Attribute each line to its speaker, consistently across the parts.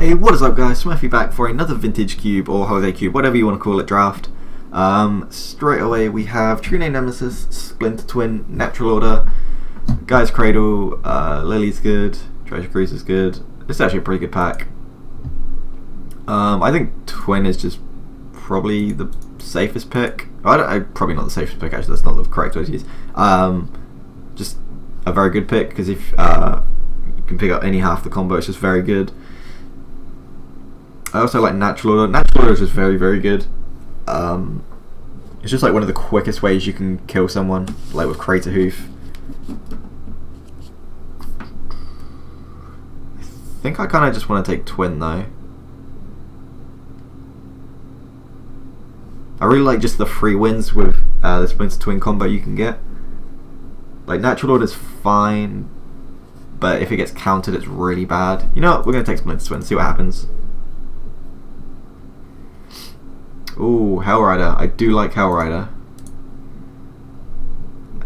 Speaker 1: Hey, what is up guys, Smithy back for another Vintage Cube or Holiday Cube, whatever you want to call it, draft. Straight away we have True Name Nemesis, Splinter Twin, Natural Order, Guy's Cradle, Lily's good, Treasure Cruise is good. It's actually a pretty good pack. I think Twin is just probably the safest pick. Probably not the safest pick, actually, that's not the correct word to use. Just a very good pick, because if you can pick up any half the combo, it's just very good. I also like Natural Order. Natural Order is just very, very good. It's just like one of the quickest ways you can kill someone, like with Crater Hoof. I think I kind of just want to take Twin though. I really like just the free wins with the Splinter Twin combo you can get. Like Natural Order is fine, but if it gets countered, it's really bad. You know what? We're gonna take Splinter Twin, see what happens. Ooh, Hellrider. I do like Hellrider.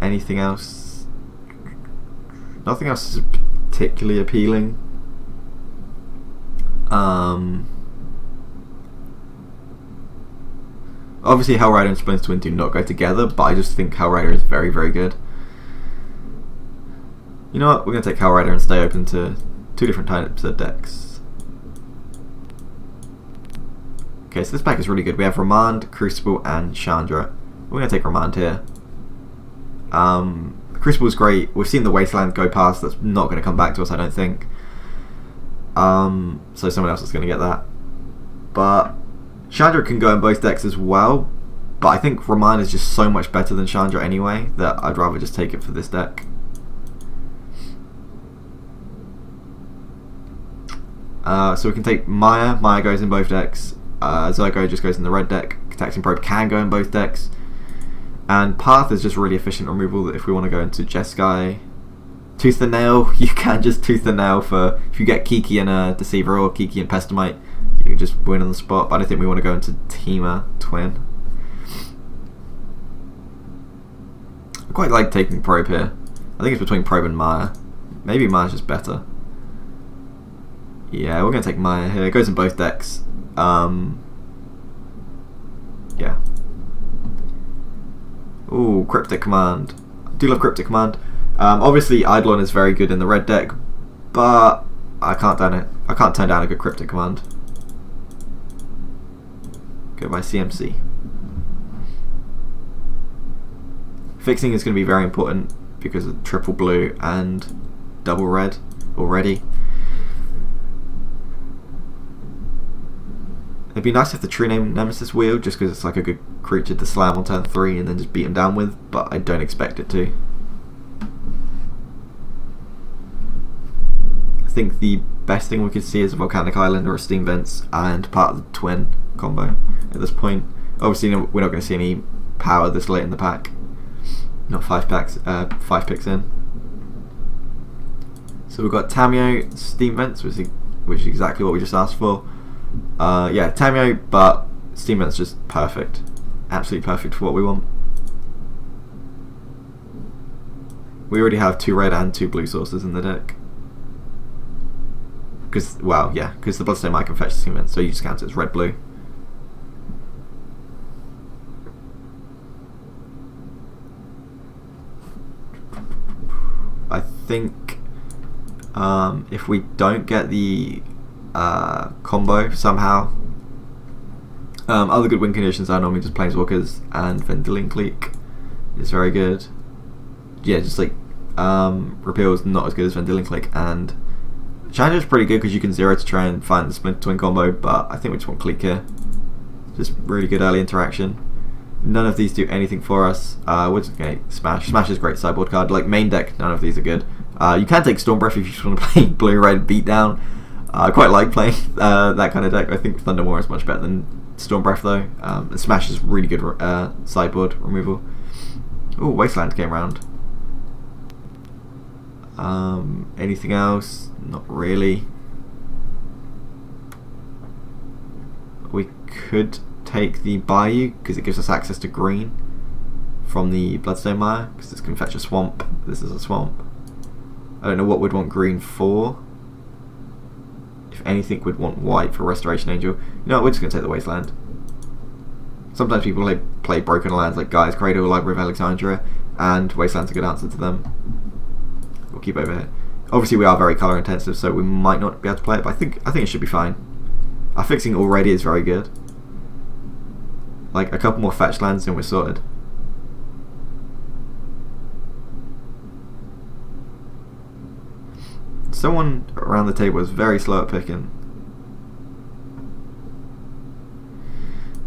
Speaker 1: Anything else? Nothing else is particularly appealing. Obviously Hellrider and Splinter Twin do not go together, but I just think Hellrider is very, very good. You know what? We're going to take Hellrider and stay open to two different types of decks. Okay, so this pack is really good. We have Remand, Crucible, and Chandra. We're going to take Remand here. Crucible is great. We've seen the Wasteland go past. That's not going to come back to us, I don't think. So someone else is going to get that. But Chandra can go in both decks as well. But I think Remand is just so much better than Chandra anyway that I'd rather just take it for this deck. So we can take Maya. Maya goes in both decks. Zergo just goes in the red deck. Taxing Probe can go in both decks. And Path is just really efficient removal if we want to go into Jeskai. Tooth and Nail, you can just Tooth and Nail for if you get Kiki and a Deceiver or Kiki and Pestamite, you can just win on the spot. But I don't think we want to go into Teema Twin. I quite like taking Probe here. I think it's between Probe and Maya. Maybe Maya's just better. Yeah, we're going to take Maya here. It goes in both decks. Yeah. Ooh, Cryptic Command. I do love Cryptic Command. Obviously, Eidolon is very good in the red deck, but I can't turn down a good Cryptic Command. Go by CMC. Fixing is going to be very important because of triple blue and double red already. It'd be nice if the True Name Nemesis wheeled, just because it's like a good creature to slam on turn 3 and then just beat him down with, but I don't expect it to. I think the best thing we could see is a Volcanic Island or a Steam Vents and part of the Twin combo at this point. Obviously we're not going to see any power this late in the pack. Not 5 picks in. So we've got Tamio, Steam Vents, which is exactly what we just asked for. Yeah, Tamio, but Steam Vent's just perfect. Absolutely perfect for what we want. We already have 2 red and 2 blue sources in the deck. Because, well, yeah, because the Bloodstone Mine can fetch the Steam Vent, so you just count it as red-blue. I think if we don't get the combo somehow, other good win conditions are normally just Planeswalkers, and Vendilion Clique is very good. Yeah, just like Repeal is not as good as Vendilion Clique, and Chandra is pretty good because you can 0 to try and find the Splinter Twin combo, but I think we just want Clique here. Just really good early interaction. None of these do anything for us. We're just going to Smash. Smash is a great sideboard card. Like main deck, none of these are good. You can take Storm Breath if you just want to play blue-red beatdown. I quite like playing that kind of deck. I think Thundermaw is much better than Storm Breath though. And Smash is really good sideboard removal. Ooh, Wasteland came around. Anything else? Not really. We could take the Bayou because it gives us access to green from the Bloodstone Mire, because this can fetch a swamp. This is a swamp. I don't know what we'd want green for. If anything, would want white for Restoration Angel. You know what, we're just going to take the Wasteland. Sometimes people play broken lands like Gaia's Cradle, Library of Alexandria, and Wasteland's a good answer to them. We'll keep over here. Obviously we are very colour intensive, so we might not be able to play it, but I think it should be fine. Our fixing already is very good. Like a couple more fetch lands and we're sorted. Someone around the table is very slow at picking.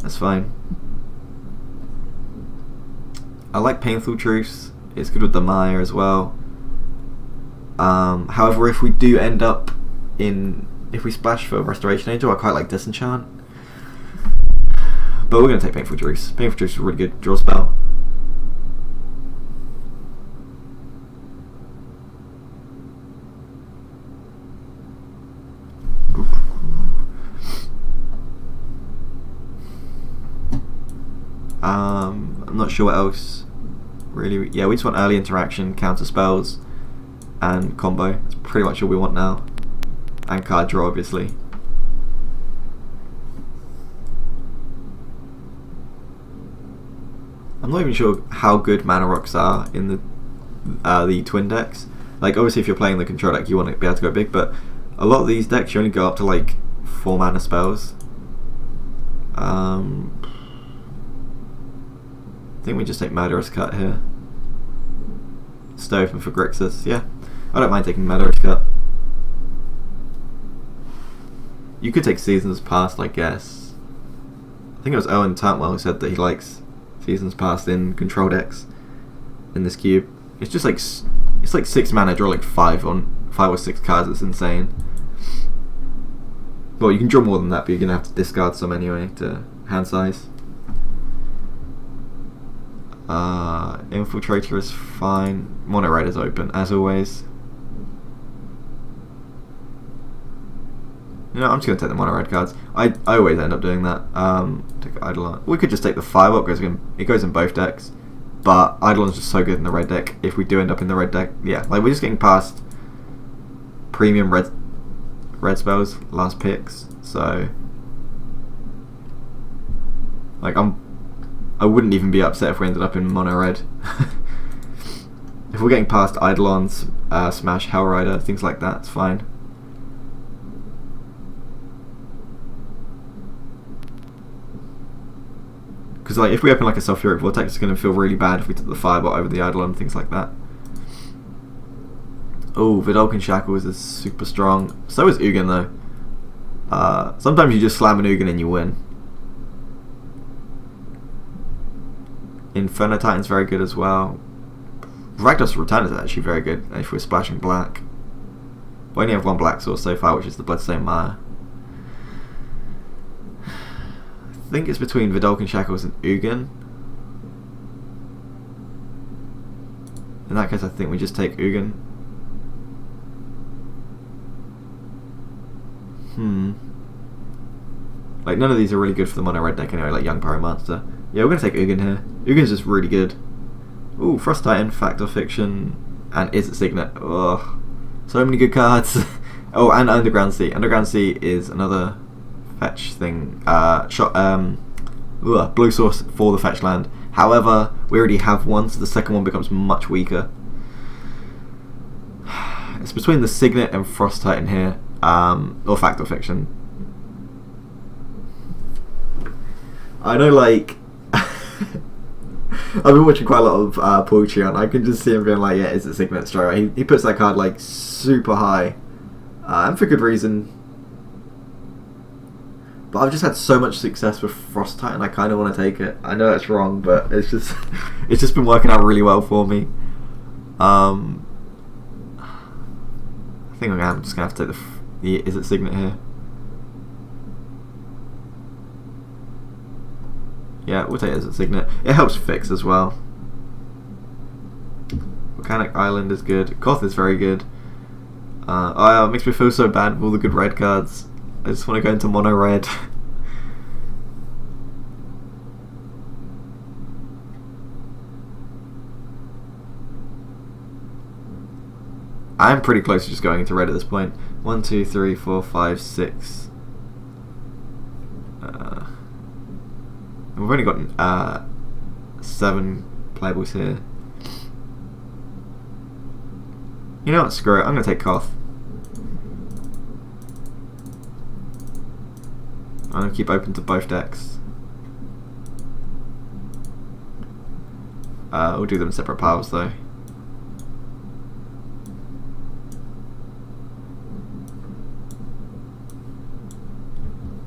Speaker 1: That's fine. I like Painful Truce. It's good with the Maya as well. However, if we do end up if we splash for Restoration Angel, I quite like Disenchant. But we're going to take Painful Truce. Painful Truce is a really good draw spell. I'm not sure what else really. Yeah, we just want early interaction, counter spells, and combo. That's pretty much all we want now. And card draw, obviously. I'm not even sure how good mana rocks are in the twin decks. Like obviously if you're playing the control deck you want to be able to go big, but a lot of these decks you only go up to like 4 mana spells. I think we just take Murderous Cut here. Stay open for Grixis, yeah. I don't mind taking Murderous Cut. You could take Seasons Past, I guess. I think it was Owen Turntwell who said that he likes Seasons Past in control decks in this cube. It's just like it's like 6 mana, draw like 5 or 6 cards. It's insane. Well, you can draw more than that, but you're gonna have to discard some anyway to hand size. Infiltrator is fine. Mono red is open as always. You know, I'm just gonna take the mono red cards. I always end up doing that. Take Eidolon. We could just take the Firewalk because it goes in both decks. But Eidolon's just so good in the red deck. If we do end up in the red deck, yeah, like we're just getting past premium red spells, last picks. So, like I wouldn't even be upset if we ended up in mono red. If we're getting past Eidolons, Smash, Hellrider, things like that, it's fine. Because like if we open like a Sulfuric Vortex, it's going to feel really bad if we took the Firebot over the Eidolon, things like that. Oh, Vidalcan Shackles is super strong. So is Ugin though. Sometimes you just slam an Ugin and you win. Inferno Titan's very good as well. Rakdos Return is actually very good if we're splashing black. We only have 1 black source so far, which is the Bloodstained Mire. I think it's between Vidalcan Shackles and Ugin. In that case, I think we just take Ugin. Like none of these are really good for the mono red deck anyway, like Young Pyromancer. Yeah, we're gonna take Ugin here. Ugin's just really good. Ooh, Frost Titan, Fact or Fiction, and Is It Signet? Ugh, so many good cards. Oh, and Underground Sea. Underground Sea is another fetch thing. Blue source for the fetch land. However, we already have one, so the second one becomes much weaker. It's between the Signet and Frost Titan here, or Fact or Fiction. I know, like, I've been watching quite a lot of poetry on. I can just see him going like, yeah, Is It Signet straight away. He puts that card like super high, and for good reason. But I've just had so much success with Frost Titan, I kind of want to take it. I know that's wrong, but it's just been working out really well for me. I think I'm just gonna have to take the Is It Signet here. Yeah, we'll take Is It Signet. It helps fix as well. Volcanic Island is good. Koth is very good. It makes me feel so bad with all the good red cards. I just want to go into mono red. I'm pretty close to just going into red at this point. 1, 2, 3, 4, 5, 6. We've only got 7 playables here. You know what? Screw it. I'm gonna take Koth. I'm gonna keep open to both decks. We'll do them separate piles though.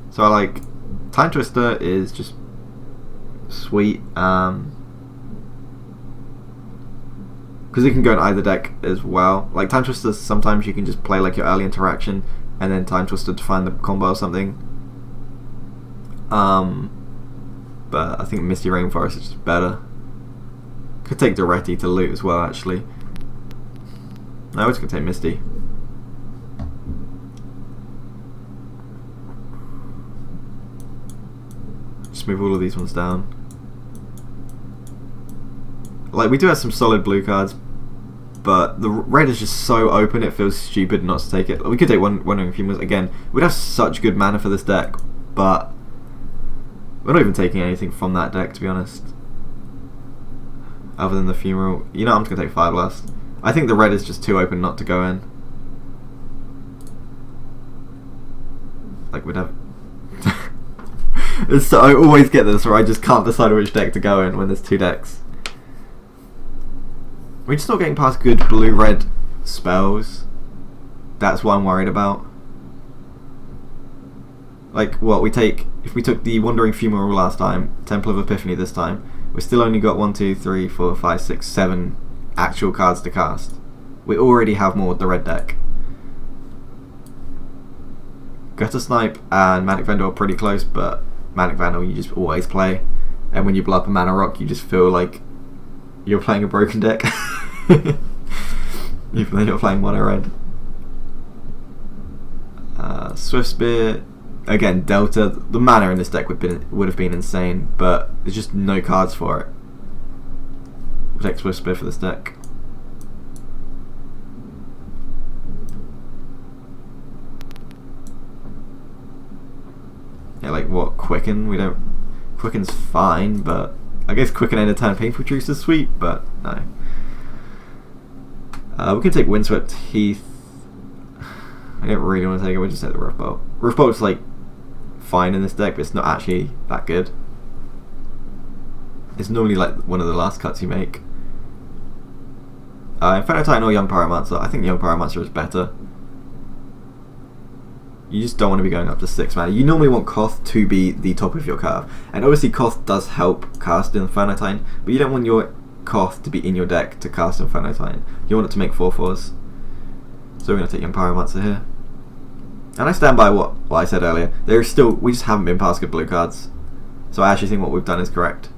Speaker 1: So I like Time Twister is just sweet because it can go in either deck as well. Like Time Twister, sometimes you can just play like your early interaction and then Time Twister to find the combo or something. But I think Misty Rainforest is just better. Could take Duretti to loot as well, actually. No, we're just gonna take Misty. Just move all of these ones down. Like, we do have some solid blue cards, but the red is just so open it feels stupid not to take it. We could take Wandering Females again. We'd have such good mana for this deck, but we're not even taking anything from that deck, to be honest. Other than the Funeral. You know, I'm just gonna take Fire Blast. I think the red is just too open not to go in. Like, we'd have... So I always get this where I just can't decide which deck to go in when there's 2 decks. We're just not getting past good blue-red spells. That's what I'm worried about. Like, what we take... If we took the Wandering Funeral last time, Temple of Epiphany this time, we still only got 1, 2, 3, 4, 5, 6, 7 actual cards to cast. We already have more with the red deck. Gutter Snipe and Manic Vandal are pretty close, but Manic Vandal you just always play. And when you blow up a Mana Rock, you just feel like you're playing a broken deck. Even though you're playing mono red. Swift Spear. Again, Delta. The mana in this deck would have been insane, but there's just no cards for it. We'll take Swift Spear for this deck. Yeah, like what? Quicken? We don't... Quicken's fine, but... I guess Quicken and a turn Painful Truce is sweet, but no. We can take Windswept Heath. I don't really want to take it, we'll just take the Roof Bolt. Roof Bolt's like fine in this deck, but it's not actually that good. It's normally like one of the last cuts you make. Inferno Titan or Young Pyromancer. I think Young Pyromancer is better. You just don't want to be going up to 6 mana. You normally want Koth to be the top of your curve. And obviously Koth does help cast Inferno Titan, but you don't want your Koth to be in your deck to cast Inferno Titan. You want it to make 4/4s. So we're going to take Young Pyromancer here. And I stand by what I said earlier. There's still, we just haven't been past good blue cards. So I actually think what we've done is correct.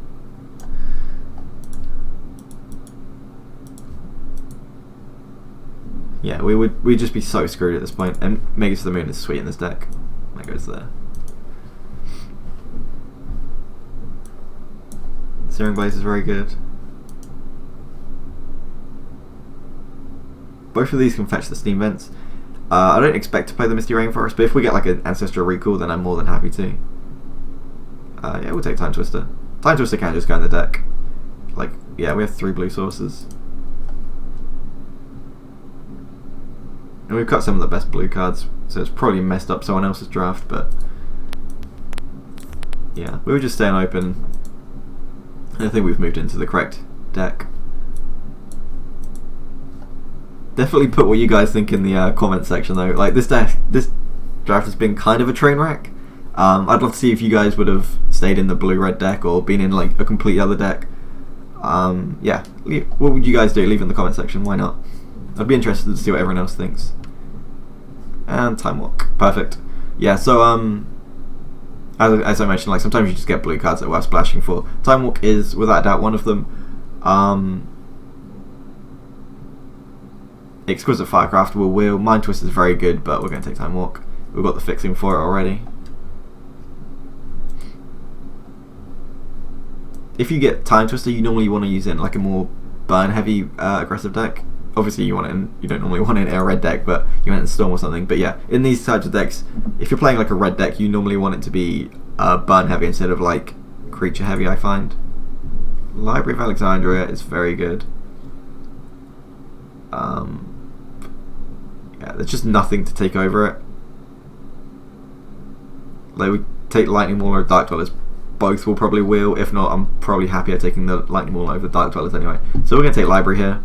Speaker 1: Yeah, we'd just be so screwed at this point. And Mega to the Moon is sweet in this deck. That goes there. Searing Blaze is very good. Both of these can fetch the Steam Vents. I don't expect to play the Misty Rainforest, but if we get like an Ancestral Recall, then I'm more than happy to. Yeah, we'll take Time Twister. Time Twister can just go in the deck. Like, yeah, we have 3 blue sources. And we've got some of the best blue cards, so it's probably messed up someone else's draft, but... Yeah, we were just staying open. I think we've moved into the correct deck. Definitely put what you guys think in the comment section though. Like this draft has been kind of a train wreck. I'd love to see if you guys would have stayed in the blue-red deck or been in like a complete other deck. Yeah, what would you guys do? Leave in the comment section. Why not? I'd be interested to see what everyone else thinks. And Time Walk, perfect. Yeah, so as I mentioned, like sometimes you just get blue cards that we're splashing for. Time Walk is without a doubt one of them. Exquisite Firecraft will wheel. Mind Twist is very good, but we're going to take Time Walk. We've got the fixing for it already. If you get Time Twister, you normally want to use it in like a more burn heavy aggressive deck. obviously you don't normally want it in a red deck, but you want it in Storm or something. But yeah, in these types of decks, if you're playing like a red deck, you normally want it to be burn heavy instead of like creature heavy, I find. Library of Alexandria is very good. Yeah, there's just nothing to take over it. Like, we take Lightning Maul or Dark Dwellers, both will probably wheel. If not, I'm probably happier taking the Lightning Maul over the Dark Dwellers anyway. So we're going to take Library here.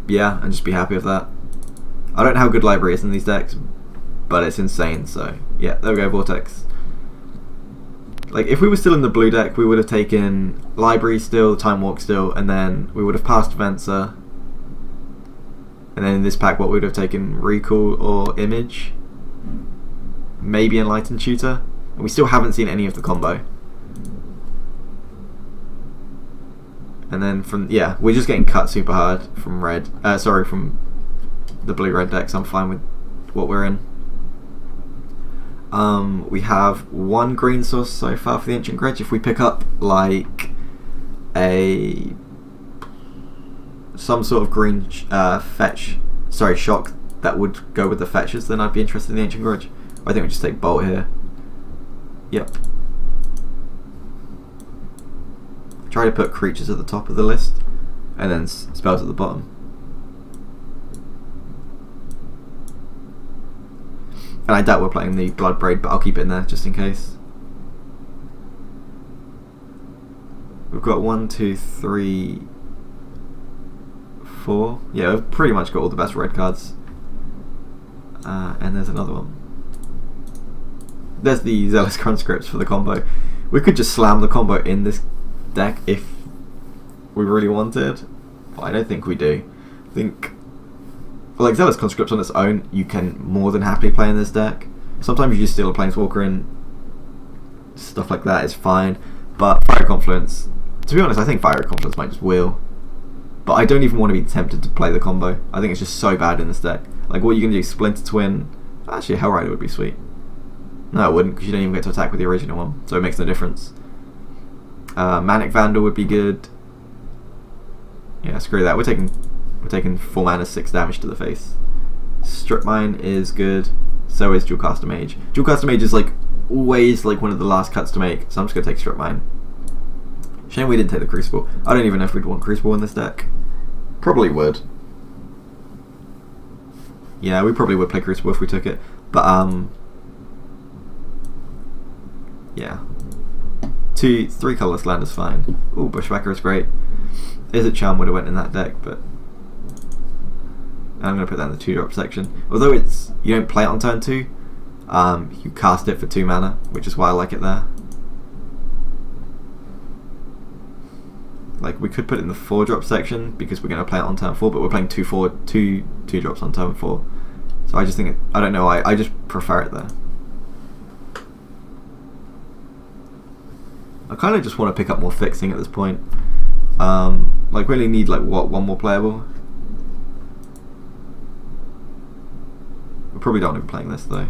Speaker 1: Yeah, and just be happy with that. I don't know how good Library is in these decks, but it's insane, so yeah, there we go, Vortex. Like, if we were still in the blue deck, we would have taken Library still, Time Walk still, and then we would have passed Venser. And then in this pack, what we would have taken Recall or Image. Maybe Enlightened Tutor. And we still haven't seen any of the combo. And then from, yeah, we're just getting cut super hard from red. From the blue-red decks. I'm fine with what we're in. We have one green source so far for the Ancient Grudge. If we pick up like some sort of green shock that would go with the fetches, then I'd be interested in the Ancient Grudge. I think we just take Bolt here. Yep. Try to put creatures at the top of the list and then spells at the bottom. And I doubt we're playing the Bloodbraid, but I'll keep it in there just in case. We've got 1, 2, 3, 4. Yeah, we've pretty much got all the best red cards. And there's another one. There's the Zealous Conscripts for the combo. We could just slam the combo in this deck if we really wanted, but I don't think we do. I think, like, Zealous Conscripts on its own, you can more than happily play in this deck. Sometimes you just steal a Planeswalker and stuff like that is fine, but Fire Confluence, to be honest, I think Fire Confluence might just wheel. But I don't even want to be tempted to play the combo. I think it's just so bad in this deck. Like, what are you going to do? Splinter Twin? Actually, Hellrider would be sweet. No, it wouldn't, because you don't even get to attack with the original one, so it makes no difference. Manic Vandal would be good. Yeah, screw that. We're taking 4 mana, 6 damage to the face. Strip Mine is good. So is Dualcaster Mage. Dualcaster Mage is like always like one of the last cuts to make, so I'm just gonna take Strip Mine. Shame we didn't take the Crucible. I don't even know if we'd want Crucible in this deck. Probably would. Yeah, we probably would play Crucible if we took it. But yeah. 3 colorless land is fine. Ooh, Bushwhacker is great. Is it Charm would have went in that deck, but I'm going to put that in the 2-drop section. Although you don't play it on turn 2, you cast it for 2 mana, which is why I like it there. Like, we could put it in the 4-drop section because we're going to play it on turn 4, but we're playing 2 drops on turn 4. So I just think I don't know. I just prefer it there. I kind of just want to pick up more fixing at this point. Like, really need like one more playable. We probably don't want to be playing this though.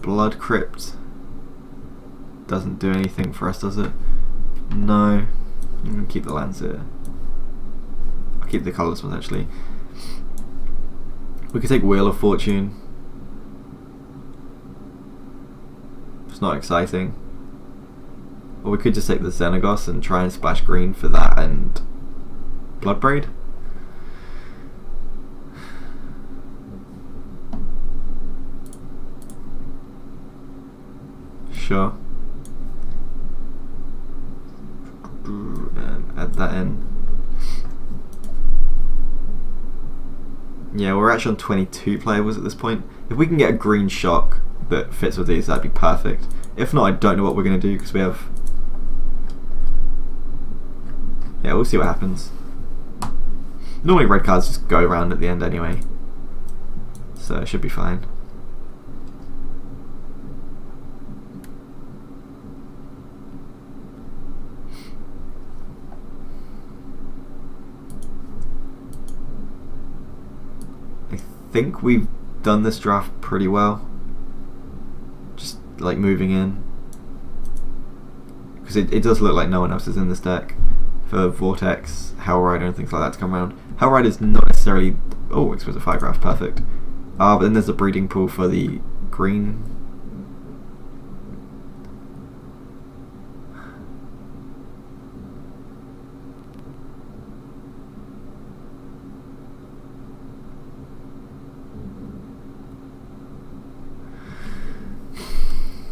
Speaker 1: Blood Crypt doesn't do anything for us, does it? No. I'm gonna keep the lands here. I'll keep the colourless ones actually. We could take Wheel of Fortune. It's not exciting. Or we could just take the Xenagos and try and splash green for that and Bloodbraid. Sure. And add that in. Yeah, we're actually on 22 playables at this point. If we can get a green shock that fits with these, that'd be perfect. If not, I don't know what we're going to do because we have... Yeah, we'll see what happens. Normally red cards just go around at the end anyway, so it should be fine. I think we've done this draft pretty well. like moving in, because it does look like no one else is in this deck for Vortex, Hellrider and things like that to come around. Hellrider's not necessarily... Oh, Exquisite Firegraph, perfect. But then there's the breeding pool for the green.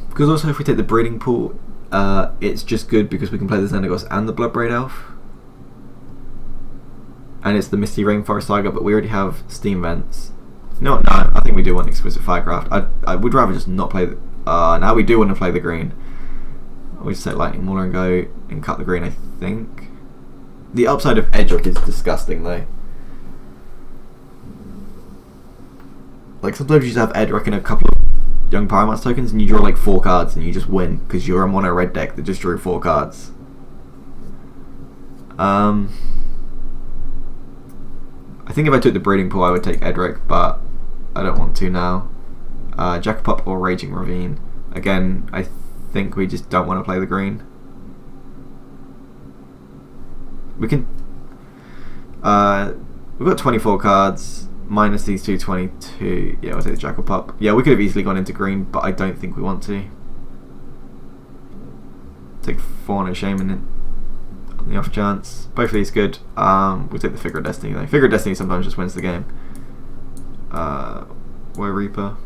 Speaker 1: Because also if we take the breeding pool, it's just good because we can play the Xenagos and the Bloodbraid Elf. And it's the Misty Rainforest Saga, but we already have Steam Vents. No, I think we do want Exquisite Firecraft. I would rather just not play the... now we do want to play the green. We set Lightning Mauler and go and cut the green, I think. The upside of Edric is disgusting, though. Like, sometimes you just have Edric and a couple of Young Pyromancer tokens and you draw like 4 cards and you just win because you're a mono red deck that just drew 4 cards. I think if I took the breeding pool I would take Edric, but I don't want to now. Jackpot or Raging Ravine. Again, I think we just don't want to play the green. We can... we've got 24 cards. Minus these 222. Yeah, we'll take the Jackal Pup. Yeah, we could have easily gone into green, but I don't think we want to. Take 4 No Shame in it on the off chance. Both of these good. We'll take the Figure of Destiny though. Figure of Destiny sometimes just wins the game. Warrior Reaper.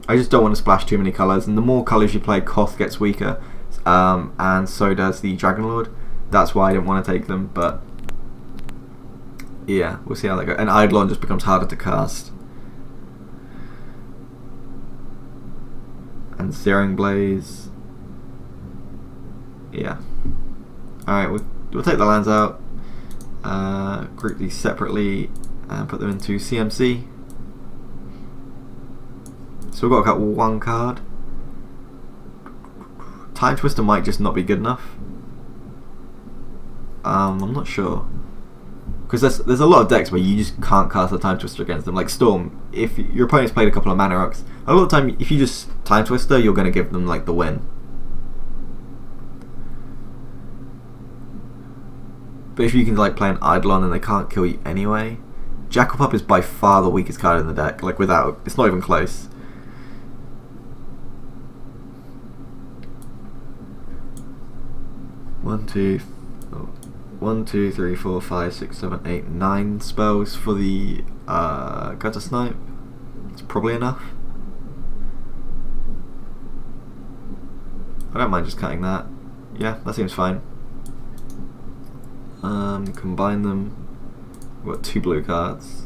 Speaker 1: I just don't want to splash too many colours, and the more colours you play, Koth gets weaker, and so does the Dragon Lord. That's why I didn't want to take them, but yeah, we'll see how that goes. And Eidolon just becomes harder to cast. And Searing Blaze. Yeah. Alright, we'll take the lands out. Group these separately and put them into CMC. So we've got to cut 1 card. Time Twister might just not be good enough. I'm not sure. Because there's a lot of decks where you just can't cast a Time Twister against them. Like Storm, if your opponent's played a couple of Mana Rocks, a lot of the time if you just Time Twister, you're going to give them like the win. But if you can like play an Eidolon and they can't kill you anyway, Jackal Pup is by far the weakest card in the deck. Like without, it's not even close. One, two, three, 4, 5, 6, 7, 8, 9 spells for the Gutter Snipe. It's probably enough. I don't mind just cutting that. Yeah, that seems fine. Combine them. We've got 2 blue cards.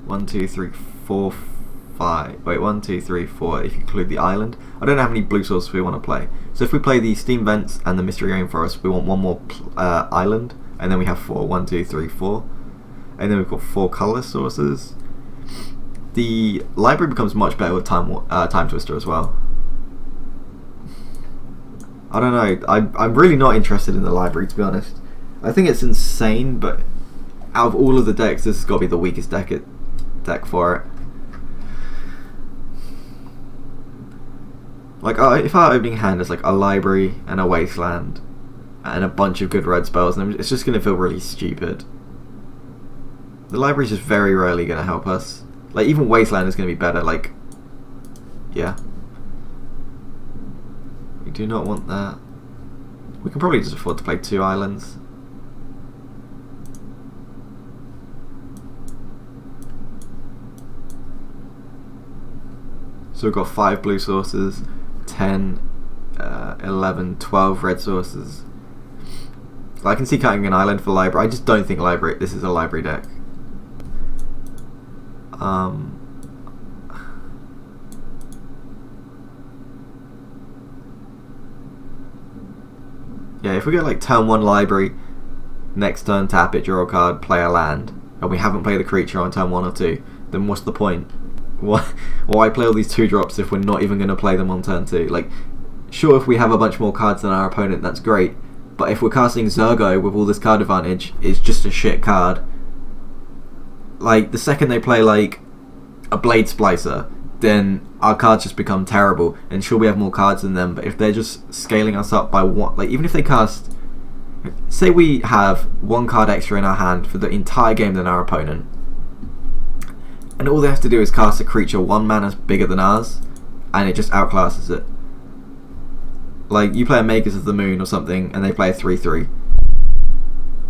Speaker 1: One, 2, 3, 4, 5. Wait, 1, 2, 3, 4. If you include the island, I don't know how many blue sources we want to play. So if we play the Steam Vents and the Mystery Rainforest, we want 1 more island, and then we have 4. 1, 2, 3, 4, and then we've got 4 colorless sources. The library becomes much better with Time Twister as well. I don't know. I'm really not interested in the library, to be honest. I think it's insane, but out of all of the decks, this has got to be the weakest deck for it. Like, if our opening hand is like a library and a wasteland and a bunch of good red spells, then it's just going to feel really stupid. The library is just very rarely going to help us. Like, even wasteland is going to be better. Like, yeah. We do not want that. We can probably just afford to play 2 islands. So we've got 5 blue sources, 10, 11, 12 red sources. I can see cutting an island for library. I just don't think this is a library deck. Yeah, if we get like turn 1 library, next turn tap it, draw a card, play a land, and we haven't played the creature on turn 1 or 2, then what's the point? why play all these 2-drops if we're not even going to play them on turn 2? Like, sure, if we have a bunch more cards than our opponent, that's great. But if we're casting Zergo with all this card advantage, it's just a shit card. Like, the second they play, like, a Blade Splicer, then our cards just become terrible. And sure, we have more cards than them, but if they're just scaling us up by one... Like, even if they cast... Say we have 1 card extra in our hand for the entire game than our opponent, and all they have to do is cast a creature 1 mana bigger than ours, and it just outclasses it. Like, you play a Magus of the Moon or something, and they play a 3/3,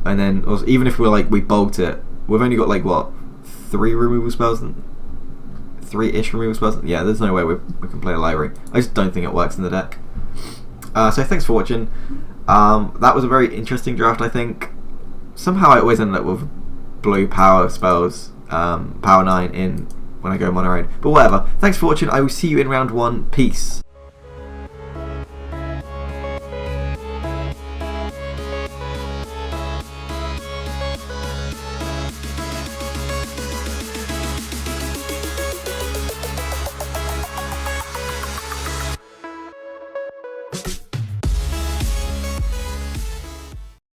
Speaker 1: and then even if we're like, we bulked it, we've only got like what, 3 removal spells, 3-ish removal spells. Yeah, there's no way we can play a library. I just don't think it works in the deck. So thanks for watching. That was a very interesting draft, I think. Somehow I always end up with blue power spells, power 9 in when I go mono raid. But whatever. Thanks for watching. I will see you in round 1. Peace.